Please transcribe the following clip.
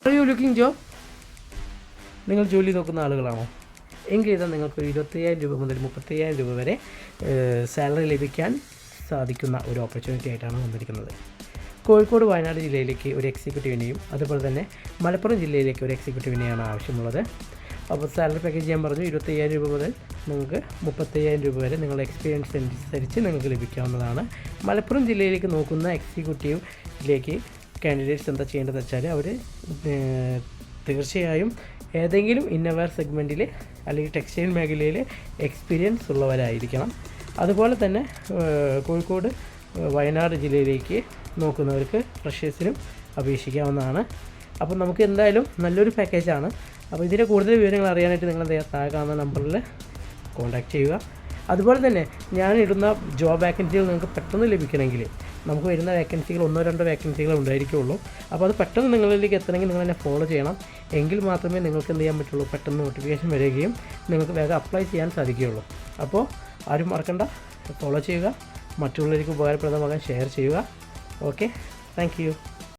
Are you looking job? നിങ്ങൾ ജോലി നോക്കുന്ന ആളുകളാണോ? എങ്കിൽ ഇതാ നിങ്ങൾക്കൊരു 25,000 രൂപ മുതൽ 35,000 രൂപ വരെ സാലറി ലഭിക്കാൻ സാധിക്കുന്ന ഒരു ഓപ്പർച്യൂണിറ്റി ആയിട്ടാണ് വന്നിരിക്കുന്നത്. കോഴിക്കോട് വയനാട് ജില്ലയിലേക്ക് ഒരു എക്സിക്യൂട്ടീവിനെയും അതുപോലെ തന്നെ മലപ്പുറം ജില്ലയിലേക്ക് ഒരു എക്സിക്യൂട്ടീവിനെയാണ് ആവശ്യമുള്ളത്. അപ്പോൾ സാലറി പാക്കേജ് ഞാൻ പറഞ്ഞു 25,000 രൂപ മുതൽ നിങ്ങൾക്ക് 35,000 രൂപ വരെ നിങ്ങളുടെ എക്സ്പീരിയൻസ് അനുസരിച്ച് നിങ്ങൾക്ക് ലഭിക്കാവുന്നതാണ്. മലപ്പുറം ജില്ലയിലേക്ക് നോക്കുന്ന എക്സിക്യൂട്ടീവിലേക്ക് കാൻഡിഡേറ്റ്സ് എന്താ ചെയ്യേണ്ടതെന്ന് വെച്ചാൽ അവർ തീർച്ചയായും ഏതെങ്കിലും ഇന്നവെയർ സെഗ്മെൻറ്റിൽ അല്ലെങ്കിൽ ടെക്സ്റ്റൈൽ മേഖലയിൽ എക്സ്പീരിയൻസ് ഉള്ളവരായിരിക്കണം. അതുപോലെ തന്നെ കോഴിക്കോട് വയനാട് ജില്ലയിലേക്ക് നോക്കുന്നവർക്ക് ഫ്രഷേഴ്സിനും അപേക്ഷിക്കാവുന്നതാണ്. അപ്പോൾ നമുക്ക് എന്തായാലും നല്ലൊരു പാക്കേജാണ്. അപ്പോൾ ഇതിൻ്റെ കൂടുതൽ വിവരങ്ങൾ അറിയാനായിട്ട് നിങ്ങൾ താഴെ കാണുന്ന നമ്പറിൽ കോൺടാക്റ്റ് ചെയ്യുക. അതുപോലെ തന്നെ ഞാൻ ഇടുന്ന ജോബ് വാക്കൻസികൾ നിങ്ങൾക്ക് പെട്ടെന്ന് ലഭിക്കണമെങ്കിൽ നമുക്ക് വരുന്ന വേക്കൻസികൾ 1-2 വേക്കൻസികൾ ഉണ്ടായിരിക്കുള്ളൂ. അപ്പോൾ അത് പെട്ടെന്ന് നിങ്ങളിലേക്ക് എത്തണമെങ്കിൽ നിങ്ങൾ എന്നെ ഫോളോ ചെയ്യണം. എങ്കിൽ മാത്രമേ നിങ്ങൾക്ക് എന്ത് ചെയ്യാൻ പറ്റുള്ളൂ, പെട്ടെന്ന് നോട്ടിഫിക്കേഷൻ വരികയും നിങ്ങൾക്ക് വേഗം അപ്ലൈ ചെയ്യാൻ സാധിക്കുകയുള്ളൂ. അപ്പോൾ ആരും മറക്കണ്ട, ഫോളോ ചെയ്യുക, മറ്റുള്ളവർക്ക് ഉപകാരപ്രദമാകാൻ ഷെയർ ചെയ്യുക. Okay, thank you.